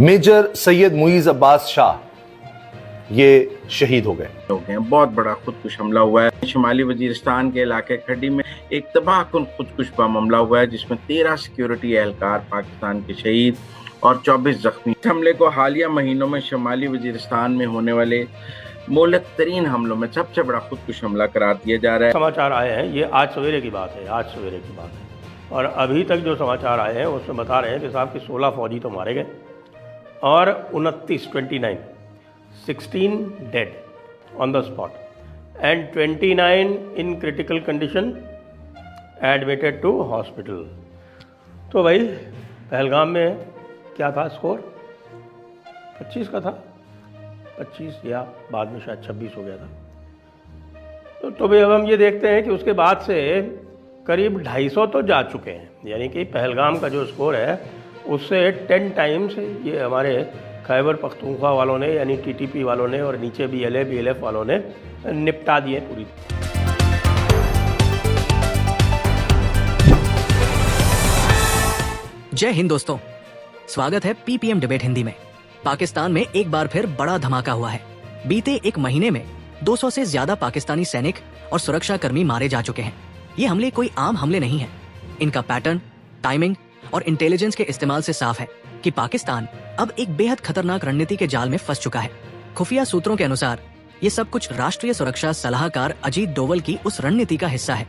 Major Syed Muiz Abbas Shah ये शहीद हो गए। बहुत बड़ा खुदकुश हमला हुआ है शुमाली वजीरिस्तान के इलाके खड्डी में। एक तबाहकुन खुदकुश बम हमला हुआ है जिसमें 13 सिक्योरिटी एहलकार पाकिस्तान के शहीद और 24 जख्मी। इस हमले को हालिया महीनों में शुमाली वजीरिस्तान में होने वाले मोहलक तरीन हमलों में सबसे बड़ा खुदकुश हमला करार दिया जा रहा है। समाचार आए हैं, ये आज सवेरे की बात है, आज सवेरे की बात है। और अभी तक जो समाचार आए हैं उसमें बता रहे हैं कि साहब के 16 फौजी तो मारे गए और 16 dead on the spot and 29 in critical condition admitted to hospital. तो भाई पहलगाम में क्या था स्कोर? 25 का था, 25 या बाद में शायद 26 हो गया था। तो भाई अब हम ये देखते हैं कि उसके बाद से करीब 250 तो जा चुके हैं, यानी कि पहलगाम का जो स्कोर है उससे 10 टाइम्स ये हमारे खैबर पख्तूनख्वा वालों ने यानी टीटीपी वालों ने और नीचे BLF वालों ने निपटा दिए पूरी। जय हिंद दोस्तों, स्वागत है PPM डिबेट हिंदी में। पाकिस्तान में एक बार फिर बड़ा धमाका हुआ है। बीते एक महीने में 200 से ज्यादा पाकिस्तानी सैनिक और सुरक्षाकर्मी मारे जा चुके हैं। ये हमले कोई आम हमले नहीं है। इनका पैटर्न, टाइमिंग और इंटेलिजेंस के इस्तेमाल से साफ है कि पाकिस्तान अब एक बेहद खतरनाक रणनीति के जाल में फंस चुका है। खुफिया सूत्रों के अनुसार ये सब कुछ राष्ट्रीय सुरक्षा सलाहकार अजीत डोवल की उस रणनीति का हिस्सा है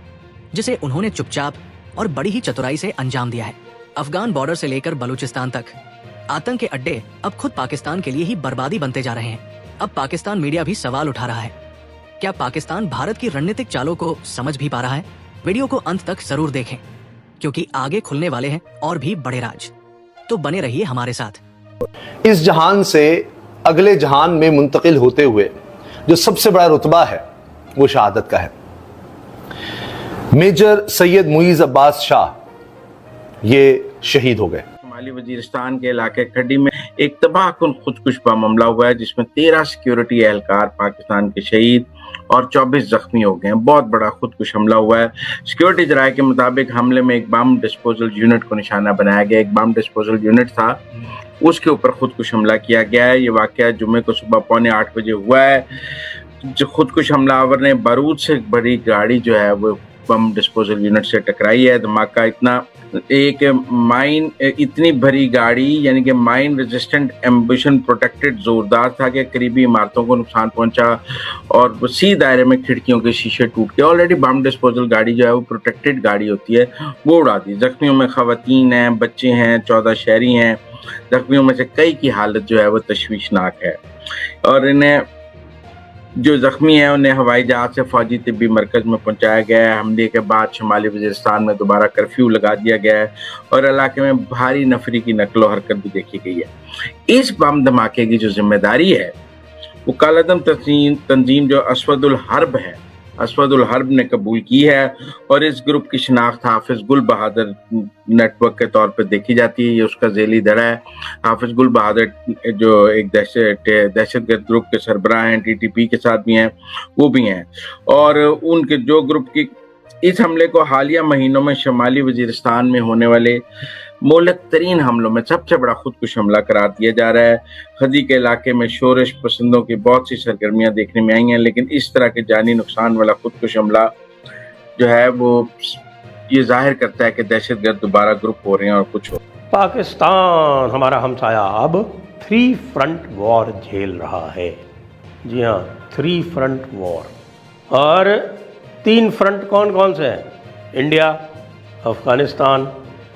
जिसे उन्होंने चुपचाप और बड़ी ही चतुराई से अंजाम दिया है। अफगान बॉर्डर से लेकर बलूचिस्तान तक आतंक के अड्डे अब खुद पाकिस्तान के लिए ही बर्बादी बनते जा रहे हैं। अब पाकिस्तान मीडिया भी सवाल उठा रहा है, क्या पाकिस्तान भारत की रणनीतिक चालों को समझ भी पा रहा है? वीडियो को अंत तक जरूर देखें क्योंकि आगे खुलने वाले हैं और भी बड़े राज। तो बने रहिए हमारे साथ। इस जहान से अगले जहान में मुंतकिल होते हुए जो सबसे बड़ा रुतबा है वो शहादत का है। मेजर सैयद मुईज अब्बास शाह ये शहीद हो गए। शुमाली वजीरिस्तान के इलाके खड्डी में एक तबाहकुन खुदकुश बम हमला हुआ है जिसमें 13 सिक्योरिटी एहलकार पाकिस्तान के शहीद और 24 जख्मी हो गए हैं। बहुत बड़ा खुदकुश हमला हुआ है। सिक्योरिटी जराये के मुताबिक हमले में एक बम डिस्पोजल यूनिट को निशाना बनाया गया। एक बम डिस्पोजल यूनिट था, उसके ऊपर खुदकुश हमला किया गया है। ये वाकया जुम्मे को सुबह 7:45 बजे हुआ है। जो खुदकुश हमलावर ने बारूद से भरी गाड़ी जो है वो बम डिस्पोजल यूनिट से टकराई है। धमाका इतनी भरी गाड़ी यानी कि माइन रेजिस्टेंट एम्बिशन प्रोटेक्टेड जोरदार था कि करीबी इमारतों को नुकसान पहुंचा और वसी दायरे में खिड़कियों के शीशे टूट गए। ऑलरेडी बम डिस्पोजल गाड़ी जो है वो प्रोटेक्टेड गाड़ी होती है, वो उड़ा दी। जख्मियों में खवातीन हैं, बच्चे हैं, 14 शहरी हैं। जख्मियों में से कई की हालत जो है वो तशवीशनाक है और इन्हें जो जख्मी हैं उन्हें हवाई जहाज से फौजी तिब्बी मरकज में पहुंचाया गया है। हमले के बाद शुमाली वजीरिस्तान में दोबारा कर्फ्यू लगा दिया गया है और इलाके में भारी नफरी की नकलो हरकत भी देखी गई है। इस बम धमाके की जो जिम्मेदारी है वो कालादम तंजीम जो असवदुल हर्ब है, असवदुल हर्ब ने कबूल की है और इस ग्रुप की शिनाख्त हाफिज गुल बहादुर नेटवर्क के तौर पर देखी जाती है। ये उसका झेली धड़ा है। हाफिज गुल बहादुर जो एक दहशतगर्द ग्रुप के सरबराह हैं, टीटीपी के साथ भी हैं, वो भी हैं और उनके जो ग्रुप की इस हमले को हालिया महीनों में शुमाली वजीरिस्तान में होने वाले मोहलक तरीन हमलों में सबसे बड़ा खुदकुश हमला करार दिया जा रहा है। खदी के इलाके में शोरश पसंदों की बहुत सी सरगर्मियां देखने में आई हैं, लेकिन इस तरह के जानी नुकसान वाला खुदकुश हमला जो है वो ये जाहिर करता है कि दहशतगर्द दोबारा ग्रुप हो रहे हैं और कुछ हो। पाकिस्तान हमारा हमसाया अब 3 फ्रंट वॉर झेल रहा है। जी हाँ, 3 फ्रंट वॉर। और 3 फ्रंट कौन कौन से हैं? इंडिया, अफगानिस्तान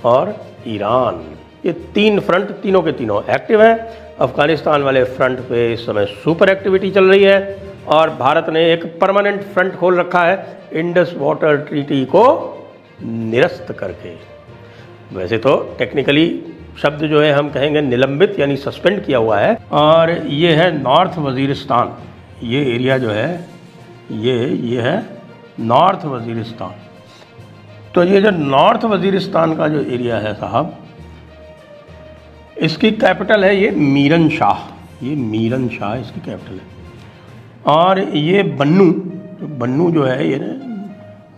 और ईरान। ये 3 फ्रंट तीनों के तीनों एक्टिव हैं। अफगानिस्तान वाले फ्रंट पे इस समय सुपर एक्टिविटी चल रही है और भारत ने एक परमानेंट फ्रंट खोल रखा है इंडस वाटर ट्रीटी को निरस्त करके। वैसे तो टेक्निकली शब्द जो है हम कहेंगे निलंबित यानी सस्पेंड किया हुआ है। और ये है नॉर्थ वजीरिस्तान। ये एरिया जो है ये है नॉर्थ वजीरिस्तान। तो ये जो नॉर्थ वजीरिस्तान का जो एरिया है साहब, इसकी कैपिटल है ये मीरन शाह। ये मीरन शाह इसकी कैपिटल है। और ये बन्नू जो है ये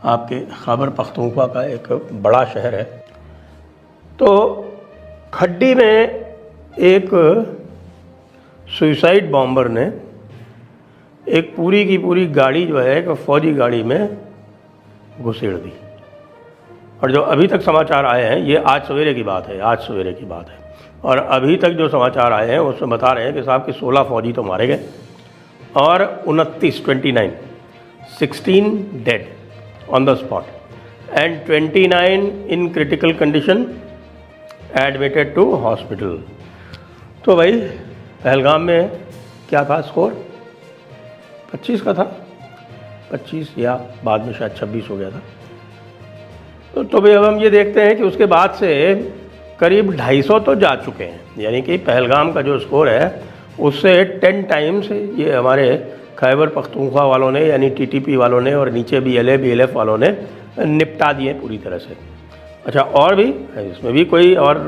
आपके खैबर पख्तूनख्वा का एक बड़ा शहर है। तो खड्डी में एक सुसाइड बॉम्बर ने एक पूरी की पूरी गाड़ी जो है एक फौजी गाड़ी में घुसेड़ दी। और जो अभी तक समाचार आए हैं, ये आज सवेरे की बात है, आज सवेरे की बात है, और अभी तक जो समाचार आए हैं उसमें बता रहे हैं कि साहब कि 16 फौजी तो मारे गए और 16 dead on the spot and 29 in critical condition admitted to hospital. तो भाई पहलगाम में क्या था स्कोर? 25 का था, 25 या बाद में शायद 26 हो गया था। तो भाई अब हम ये देखते हैं कि उसके बाद से करीब 250 तो जा चुके हैं, यानी कि पहलगाम का जो स्कोर है उससे 10 टाइम्स ये हमारे खैबर पख्तूनख्वा वालों ने, यानी टीटीपी वालों ने, और नीचे BLF वालों ने निपटा दिए पूरी तरह से। अच्छा, और भी इसमें भी कोई और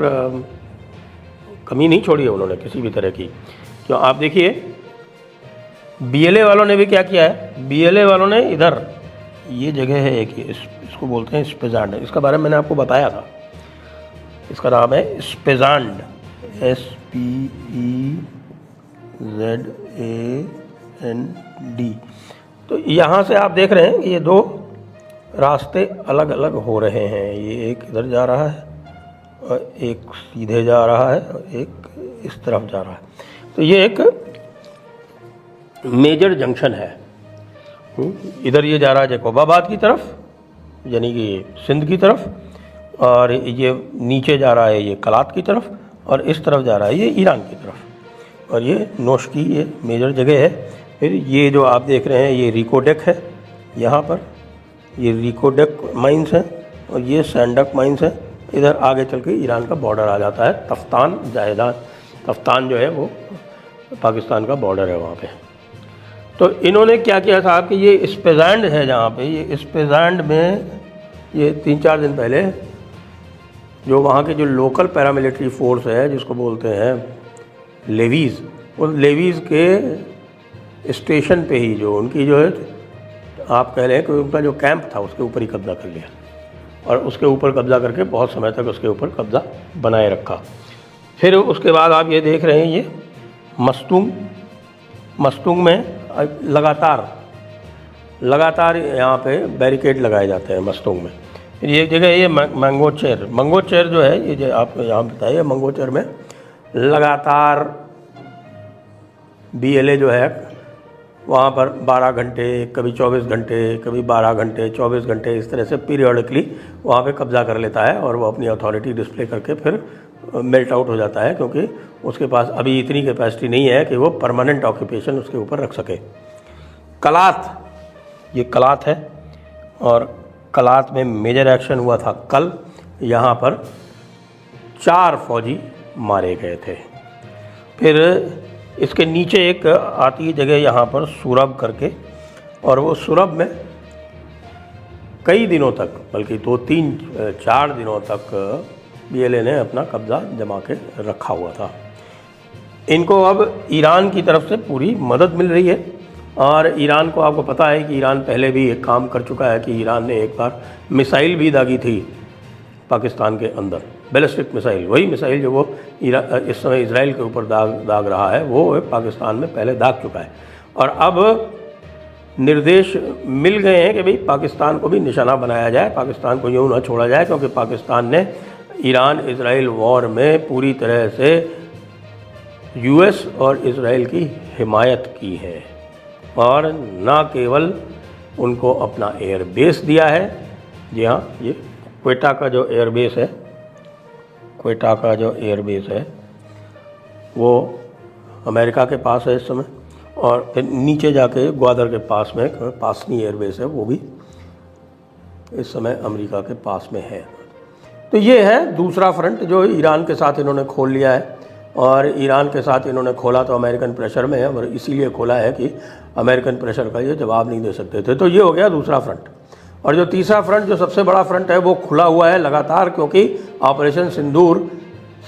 कमी नहीं छोड़ी है उन्होंने किसी भी तरह की। तो आप देखिए BLA वालों ने भी क्या किया है। BLA वालों ने इधर ये जगह है एक, इसको बोलते हैं स्पेजांड, इसका बारे में मैंने आपको बताया था। इसका नाम है स्पेजांड, SPEZAND। तो यहाँ से आप देख रहे हैं कि ये दो रास्ते अलग अलग हो रहे हैं। ये एक इधर जा रहा है और एक सीधे जा रहा है और एक इस तरफ जा रहा है। तो ये एक मेजर जंक्शन है। इधर ये जा रहा है जैकोबाबाद की तरफ, यानी कि सिंध की तरफ, और ये नीचे जा रहा है ये कलात की तरफ, और इस तरफ जा रहा है ये ईरान की तरफ। और ये नोश की ये मेजर जगह है। फिर ये जो आप देख रहे हैं ये रिकोडेक है, यहाँ पर ये रिकोडेक माइंस है और ये सैंडक माइंस है। इधर आगे चल के ईरान का बॉर्डर आ जाता है, तफ्तान जायदान। तफ्तान जो है वो पाकिस्तान का बॉर्डर है वहाँ पे। तो इन्होंने क्या किया साहब कि ये स्पेजांड है जहाँ पे, ये स्पेजांड में ये 3-4 दिन पहले जो वहाँ के जो लोकल पैरामिलिट्री फोर्स है जिसको बोलते हैं लेवीज़, उस लेवीज़ के स्टेशन पे ही जो उनकी जो है आप कह रहे हैं कि उनका जो कैंप था उसके ऊपर ही कब्ज़ा कर लिया, और उसके ऊपर कब्ज़ा करके बहुत समय तक उसके ऊपर कब्ज़ा बनाए रखा। फिर उसके बाद आप ये देख रहे हैं ये मस्तूंग में लगातार यहाँ पे बैरिकेड लगाए जाते हैं मस्तूंग में। फिर ये जगह ये मंगोचेर जो है, ये जो आप यहाँ बताइए, मंगोचेर में लगातार BLA जो है वहाँ पर 12 घंटे, कभी 24 घंटे, कभी 12 घंटे, 24 घंटे, इस तरह से पीरियडिकली वहाँ पे कब्ज़ा कर लेता है और वो अपनी अथॉरिटी डिस्प्ले करके फिर मेल्ट आउट हो जाता है, क्योंकि उसके पास अभी इतनी कैपेसिटी नहीं है कि वो परमानेंट ऑक्यूपेशन उसके ऊपर रख सके। कलात, ये कलात है, और कलात में मेजर एक्शन हुआ था कल। यहाँ पर 4 फौजी मारे गए थे। फिर इसके नीचे एक आती है जगह यहाँ पर सुरब करके, और वो सुरब में कई दिनों तक, बल्कि 2-3-4 दिनों तक BLA ने अपना कब्ज़ा जमा के रखा हुआ था। इनको अब ईरान की तरफ से पूरी मदद मिल रही है, और ईरान को आपको पता है कि ईरान पहले भी एक काम कर चुका है कि ईरान ने एक बार मिसाइल भी दागी थी पाकिस्तान के अंदर, बैलिस्टिक मिसाइल। वही मिसाइल जो वो इस समय इजराइल के ऊपर दाग रहा है, वो पाकिस्तान में पहले दाग चुका है। और अब निर्देश मिल गए हैं कि भाई पाकिस्तान को भी निशाना बनाया जाए, पाकिस्तान को यूँ ना छोड़ा जाए, क्योंकि पाकिस्तान ने ईरान इजराइल वॉर में पूरी तरह से US और इजराइल की हिमायत की है, और ना केवल उनको एयर एयरबेस दिया है। जी हाँ, ये क्वेटा का जो एयरबेस है, क्वेटा का जो एयरबेस है वो अमेरिका के पास है इस समय, और फिर नीचे जाके ग्वादर के पास में पासनी एयरबेस है, वो भी इस समय अमेरिका के पास में है। तो ये है दूसरा फ्रंट जो ईरान के साथ इन्होंने खोल लिया है, और ईरान के साथ इन्होंने खोला तो अमेरिकन प्रेशर में है, और इसीलिए खोला है कि अमेरिकन प्रेशर का ये जवाब नहीं दे सकते थे। तो ये हो गया दूसरा फ्रंट। और जो तीसरा फ्रंट, जो सबसे बड़ा फ्रंट है, वो खुला हुआ है लगातार, क्योंकि ऑपरेशन सिंदूर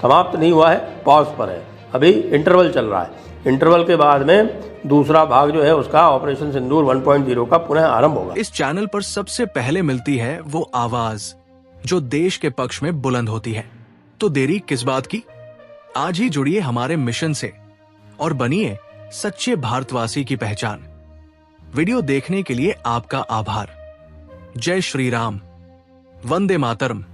समाप्त नहीं हुआ है, पॉज पर है, अभी इंटरवल चल रहा है। इंटरवल के बाद में दूसरा भाग जो है उसका ऑपरेशन सिंदूर 1.0 का पुनः आरंभ होगा। इस चैनल पर सबसे पहले मिलती है वो आवाज जो देश के पक्ष में बुलंद होती है। तो देरी किस बात की? आज ही जुड़िए हमारे मिशन से और बनिए सच्चे भारतवासी की पहचान। वीडियो देखने के लिए आपका आभार। जय श्री राम। वंदे मातरम।